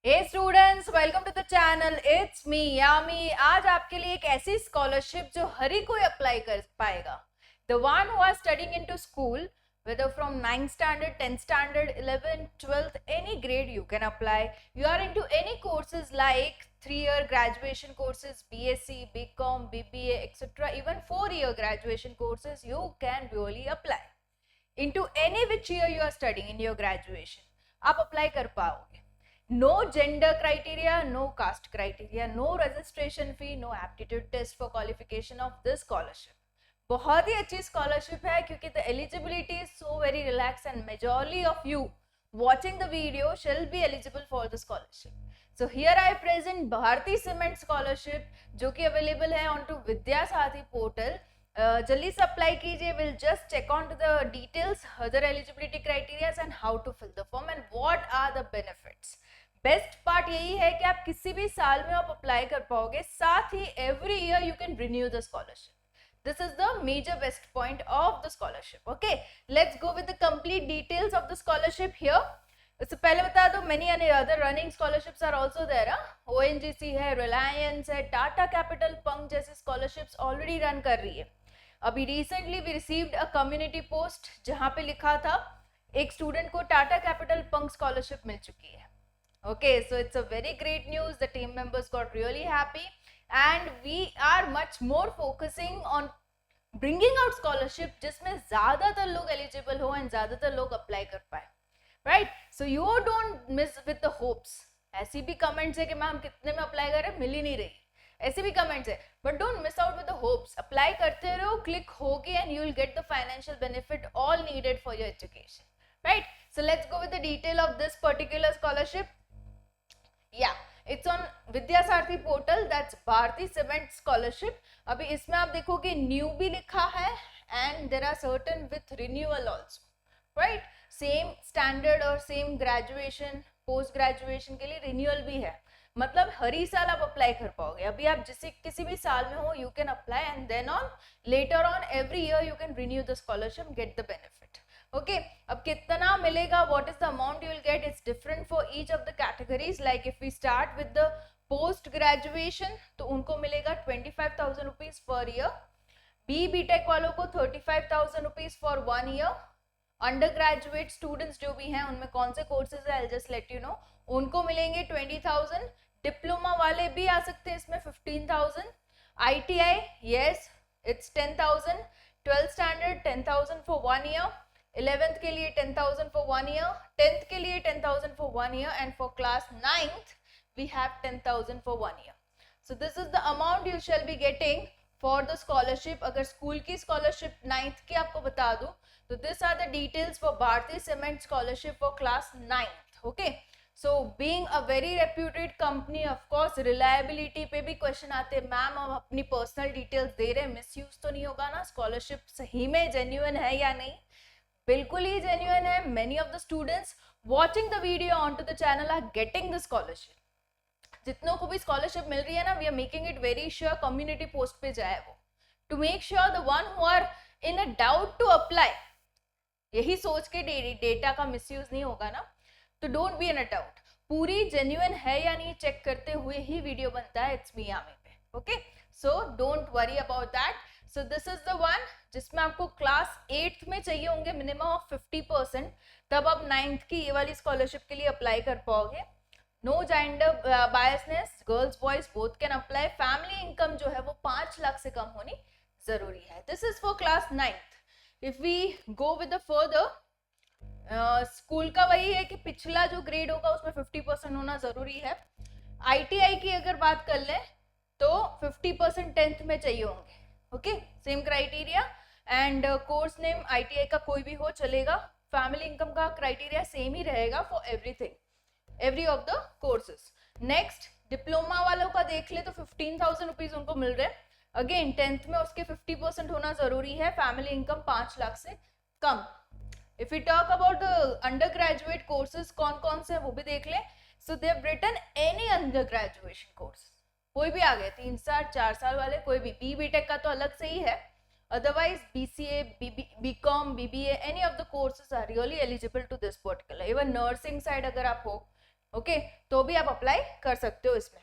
Hey students, welcome to the channel. It's me, Yami. आज आपके लिए एक ऐसी स्कॉलरशिप जो हर ही कोई अप्लाई कर पाएगा. The one who are studying into school, whether from 9th standard, 10th standard, 11th, 12th, any grade you can apply. You are into any courses like 3-year graduation courses, BSc, BCom, BBA, etc. Even 4-year graduation courses, you can really apply. Into any which year you are studying in your graduation, आप apply कर पाओगे. No gender criteria, no caste criteria, no registration fee, no aptitude test for qualification of this scholarship. बहुत ही अच्छी scholarship है क्योंकि the eligibility is so very relaxed and majority of you watching the video shall be eligible for the scholarship. So here I present Bharti Cement scholarship जो कि available है onto Vidya Sathi portal. जल्दी से apply कीजिए. Will just check on to the details, other eligibility criterias and how to fill the form and what are the benefits. Best part यही है कि आप किसी भी साल में आप अप्लाई कर पाओगे, साथ ही every year you can renew the scholarship. This is the major best point of the scholarship. Okay, let's go with the complete details of the scholarship here. इससे पहले बता दो many other running scholarships are also there. ONGC है, Reliance है, Tata capital पंक जैसे scholarships already run कर रही है. अभी recently we received a community post जहां पे लिखा था एक स्टूडेंट को टाटा कैपिटल पंक स्कॉलरशिप मिल चुकी है. Okay, so it's a very great news. The team members got really happy and we are much more focusing on bringing out scholarship जिसमें ज्यादातर लोग एलिजिबल हो एंड ज्यादातर लोग अप्लाई कर पाए. Right, so you don't miss with the hopes. ऐसी भी कमेंट्स है कि मैम कितने में अप्लाई करें, मिल ही नहीं रही, ऐसे भी कमेंट्स है, but don't miss out with the hopes. Apply करते रहो, क्लिक होगी and you will get the financial benefit all needed for your education. Right, so let's go with the detail of this particular scholarship. या it's on Vidya Saarathi portal, that's Bharti cement scholarship. अभी इसमें आप देखोगे new भी लिखा है and there are certain with renewal also. Right, same standard और same graduation post graduation के लिए रिन्यूअल भी है. मतलब हर ही साल आप अप्लाई कर पाओगे. अभी आप जिसे किसी भी साल में हो, you can apply and then on later on every year you can renew the scholarship, get the benefit. Okay, अब कितना मिलेगा, what is the amount you will get, it's different for each of the categories. Like if we start with the post graduation तो उनको मिलेगा 25,000 rupees per year. B take वालों को 35,000 rupees for 1 year. Under graduate students जो भी हैं उनमें कौन से कोर्सेज है, I just let you know, उनको मिलेंगे 20,000. डिप्लोमा वाले भी आ सकते हैं इसमें 15,000. ITI, yes, it's 10,000. 12th standard 10,000 for 1 year. 11th के लिए 10,000 फॉर 1 ईयर. 10th के लिए 10,000 for 1 year and for class 9th we have 10,000 for 1 year. So this is the amount you shall be getting for the scholarship. अगर school की scholarship 9th की आपको बता दूं तो this are the details for Bharti cement scholarship for class 9th. Okay, so being a very reputed company, of course reliability पे भी question आते हैं. मैम हम अपनी पर्सनल डिटेल्स दे रहे हैं, मिसयूज तो नहीं होगा ना, स्कॉलरशिप सही में जेन्युइन है या नहीं? बिल्कुल ही जेन्युइन है. Many of the students watching the video onto the channel are getting the scholarship. जितनों को भी स्कॉलरशिप मिल रही है ना, we are making it very sure community post पे जाए वो, to make sure the one who are in a doubt to apply, यही सोच के डेटा का मिसयूज नहीं होगा ना. तो don't be in a doubt, पूरी जेन्युइन है या नहीं चेक करते हुए ही वीडियो बनता है इट्स मी यामी पे. Okay, so don't worry about that. So this is the one जिसमें आपको क्लास 8th में चाहिए होंगे मिनिमम ऑफ 50%, तब आप 9th की ये वाली स्कॉलरशिप के लिए अप्लाई कर पाओगे. No gender biasness, girls boys both can apply. Family income जो है वो 5 लाख से कम होनी जरूरी है. This is for class 9th. If we go with the further, school का वही है कि पिछला जो ग्रेड होगा उसमें 50% होना जरूरी है. ITI की अगर बात कर ले तो 50% 10th में चाहिए होंगे. Okay, same criteria and course name ITI का कोई भी हो चलेगा. फैमिली इनकम का क्राइटेरिया सेम ही रहेगा for everything, every of the courses. Next, diploma वालों का देख ले तो 15,000 रुपीज उनको मिल रहे हैं. अगेन 10th में उसके 50% होना जरूरी है. फैमिली इनकम 5 लाख से कम. If you talk about the undergraduate courses कौन कौन से वो भी देख ले. So they have written any undergraduation course, कोई भी आ गए, 3 साल 4 साल वाले कोई भी. बी टेक का तो अलग से ही है, otherwise BCA, BCom, BBA, any of the courses are really eligible to this particular. Even nursing side अगर आप हो, ओके, तो भी आप अप्लाई कर सकते हो इसमें।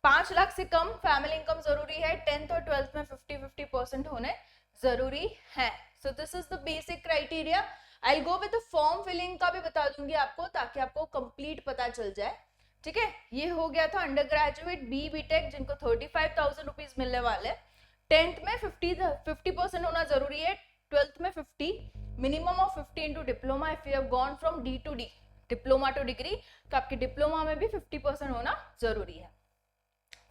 5 लाख से कम फैमिली इनकम जरूरी है, 10th और 12th में 50-50% होने जरूरी है। So this is the basic criteria. I go with form filling का भी बता दूंगी आपको, ताकि आपको कंप्लीट पता चल जाए, ठीक है। ये हो गया था अंडर ग्रेजुएट बी.टेक जिनको 35,000 रुपीज मिलने वाले। 10th में 50% होना जरूरी है, 12th में 50, minimum of 50 into diploma if you have gone from D to D, diploma to degree, तो आपके डिप्लोमा में भी 50% होना जरूरी है।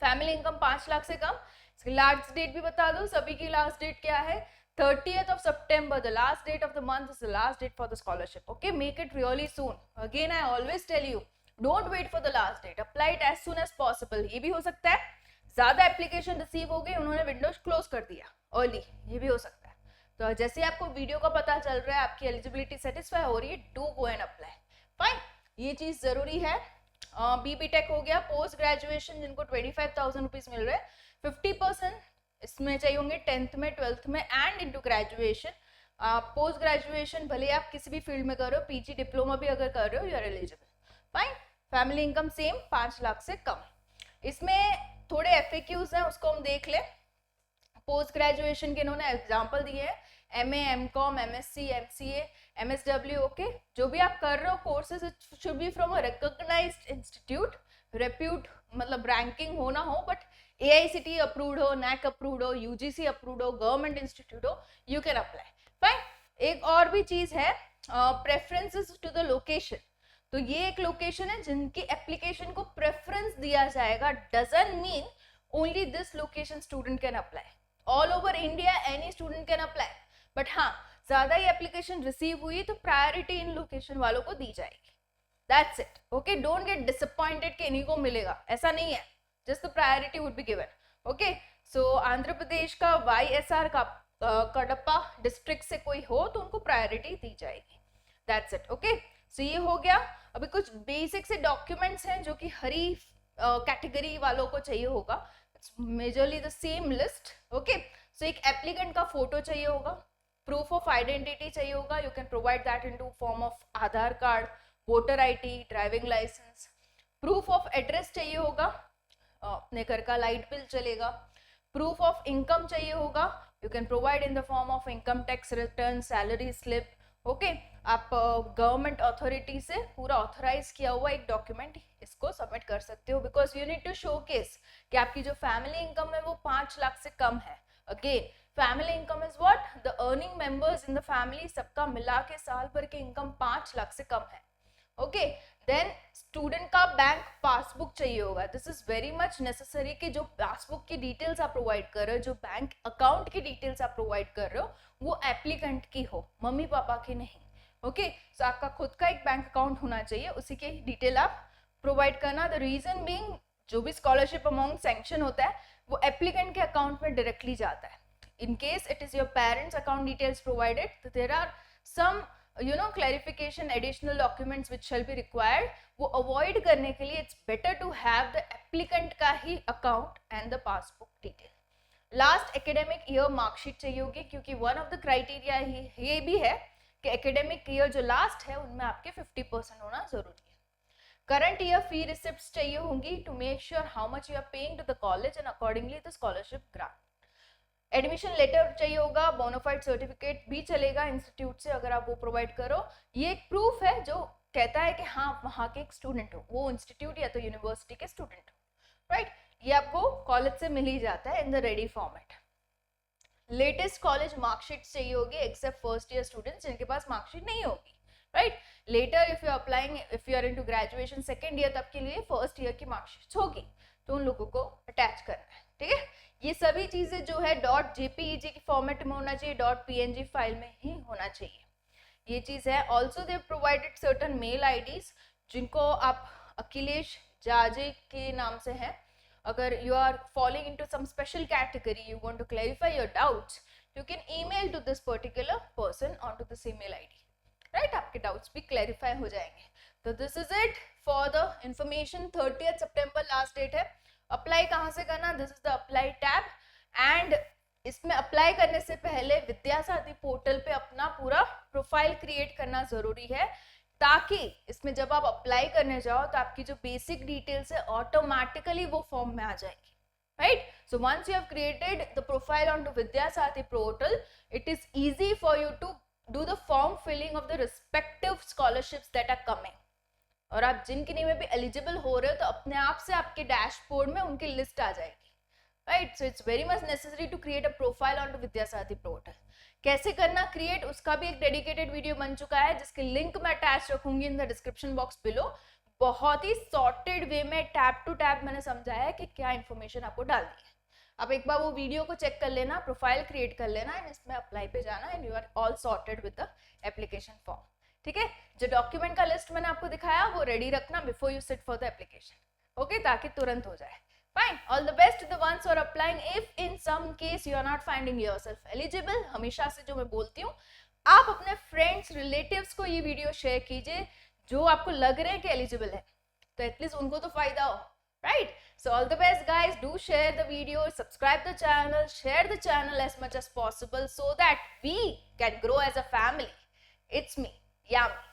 फैमिली इनकम 5 लाख से कम। लास्ट डेट भी बता दो, सभी की लास्ट डेट क्या है, 30th of September, the last date of the month is the last date for the scholarship. Okay, make it really soon. Again, I always tell you, don't wait for the last date. Apply it as soon as possible. ये भी हो सकता है ज्यादा application receive हो गई, उन्होंने Windows close कर दिया अर्ली, ये भी हो सकता है। तो जैसे आपको वीडियो का पता चल रहा है, आपकी एलिजिबिलिटी सेटिस्फाई हो रही है, do go and apply. Fine, ये चीज जरूरी है। बी.टेक हो गया। पोस्ट ग्रेजुएशन जिनको 25,000 रुपीज मिल रहे हैं, 50% इसमें चाहिए होंगे 10th में, 12th में and into graduation. Post graduation भले आप किसी भी फील्ड में कर रहे हो, पीजी डिप्लोमा भी अगर कर रहे हो, you are eligible. Fine, family income same 5 lakh से कम। इसमें थोड़े एफएक्यूज हैं, उसको हम देख ले। पोस्ट ग्रेजुएशन के इन्होंने एग्जाम्पल दिए हैं, MA, MCom, MSc, MCA, MSW. Okay, जो भी आप कर रहे हो courses should be from a recognised institute, reputed, मतलब रैंकिंग होना हो, बट AICTE अप्रूव्ड हो, NAC अप्रूव्ड हो, UGC अप्रूव्ड हो, गवर्नमेंट इंस्टीट्यूट हो, यू कैन अप्लाई। फाइन, एक और भी चीज है, प्रेफरेंसेस टू द लोकेशन। तो ये एक लोकेशन है जिनकी एप्लीकेशन को प्रेफरेंस दिया जाएगा, doesn't mean only this location student can apply, all over India any student can apply, but हाँ ज्यादा ही एप्लीकेशन रिसीव हुई तो प्रायोरिटी इन लोकेशन वालों को दी जाएगी। That's it. Okay, don't get disappointed कि इन्हीं को मिलेगा, ऐसा नहीं है, just the priority would be given. Okay, so Andhra Pradesh का YSR का कडप्पा डिस्ट्रिक्ट से कोई हो तो उनको प्रायोरिटी दी जाएगी। That's it. Okay, so ये हो गया। अभी कुछ बेसिक से डॉक्यूमेंट्स हैं जो कि हरी कैटेगरी वालों को चाहिए होगा, majorly the same list. Okay, so एक एप्लीकेंट का फोटो चाहिए होगा, प्रूफ ऑफ आइडेंटिटी चाहिए होगा, you can provide that into form of Aadhaar card, voter ID, driving licence. Proof of address चाहिए होगा, अपने घर का लाइट बिल चलेगा। प्रूफ ऑफ इनकम चाहिए होगा, you can provide in the form of income tax return, salary slip. Okay, आप government authority से पूरा ऑथराइज किया हुआ एक डॉक्यूमेंट इसको सबमिट कर सकते हो, because you need to showcase कि आपकी जो फैमिली इनकम है वो 5 लाख से कम है। Again, family income is what, the earning members in the family सबका मिला के साल भर की इनकम 5 लाख से कम है। ओके, देन स्टूडेंट का बैंक पासबुक चाहिए होगा। This is very much necessary कि जो पासबुक की डिटेल्स आप प्रोवाइड कर रहे हो, जो बैंक अकाउंट की डिटेल्स आप प्रोवाइड कर रहे हो, वो एप्लीकेंट की हो, मम्मी पापा की नहीं। ओके, सो आपका खुद का एक बैंक अकाउंट होना चाहिए, उसी के डिटेल आप प्रोवाइड करना। द रीजन बीइंग, जो भी स्कॉलरशिप अमाउंट सैंक्शन होता है वो एप्लीकेंट के अकाउंट में डायरेक्टली जाता है। In case it is your parents account details provided, तो there are some clarification, additional documents which shall be required। वो avoid करने के लिए it's better to have the applicant का ही account and the passbook detail। Last academic year marksheet चाहिए होगी, क्योंकि one of the criteria ये भी है कि academic year जो last है उनमें आपके 50% होना जरूरी है। Current year fee receipts चाहिए होंगी to make sure how much you are paying to the college and accordingly the scholarship grant। Admission letter चाहिए होगा, बोनाफाइड सर्टिफिकेट भी चलेगा इंस्टीट्यूट से अगर आप वो प्रोवाइड करो। ये एक प्रूफ है जो कहता है कि हाँ वहाँ के एक स्टूडेंट हो, वो इंस्टीट्यूट या तो यूनिवर्सिटी के स्टूडेंट हो, राइट। ये आपको कॉलेज से मिल ही जाता है in the ready format. Latest college marksheet चाहिए होगी, एक्सेप्ट फर्स्ट ईयर स्टूडेंट्स जिनके पास मार्कशीट नहीं होगी, right. Letter if you applying, if you are into graduation second year, तब के लिए फर्स्ट ईयर की मार्कशीट होगी, तो उन लोगों को अटैच करना है, ठीक है। ये सभी चीजें जो है .jpeg की फॉर्मेट में होना चाहिए, .png फाइल में ही होना चाहिए, ये चीज है। Also they provided certain mail IDs जिनको आप अखिलेश जाजे के नाम से हैं। अगर you are following into some special category, you want to clarify your doubts, you can email to this particular person on to this email ID, right. आपके doubts भी clarify हो जाएंगे। तो this is it for the information. 30th सितंबर last date है। Apply कहाँ से करना, this is the apply tab, and इसमें अप्लाई करने से पहले विद्यासाथी पोर्टल पे अपना पूरा प्रोफाइल क्रिएट करना जरूरी है, ताकि इसमें जब आप अप्लाई करने जाओ तो आपकी जो बेसिक डिटेल्स है ऑटोमेटिकली वो फॉर्म में आ जाएगी, right? So once you have created the profile onto Vidyasathi portal, it is easy for you to do the form filling of the respective scholarships that are coming. और आप जिन किन्हीं में भी eligible हो रहे हो तो अपने आप से आपके डैशबोर्ड में उनकी लिस्ट आ जाएगी, right? So it's very much necessary to create a profile on to Vidyasaarathi portal. कैसे करना क्रिएट, उसका भी एक डेडिकेटेड वीडियो बन चुका है जिसके लिंक मैं अटैच रखूंगी in the description box below. बहुत ही सॉर्टेड वे में टैब टू टैब मैंने समझाया है कि क्या इन्फॉर्मेशन आपको डालनी है. आप एक बार वो वीडियो को चेक कर लेना, प्रोफाइल क्रिएट कर लेना एंड इसमें अप्लाई पे जाना and you are all sorted with the application form. ठीक है, जो डॉक्यूमेंट का लिस्ट मैंने आपको दिखाया वो रेडी रखना before you sit for the application, okay, ताकि तुरंत हो जाए. Fine. All the best to the ones who are applying. If in some case you are not finding yourself eligible, हमेशा से जो मैं बोलती हूँ, आप अपने फ्रेंड्स रिलेटिव्स को ये वीडियो शेयर कीजिए जो आपको लग रहे हैं कि एलिजिबल है, तो एटलीस्ट उनको तो फायदा हो, right? So all the best guys, do share the video, subscribe the channel, share the channel as much as possible so that we can grow as a family. It's me, Yami.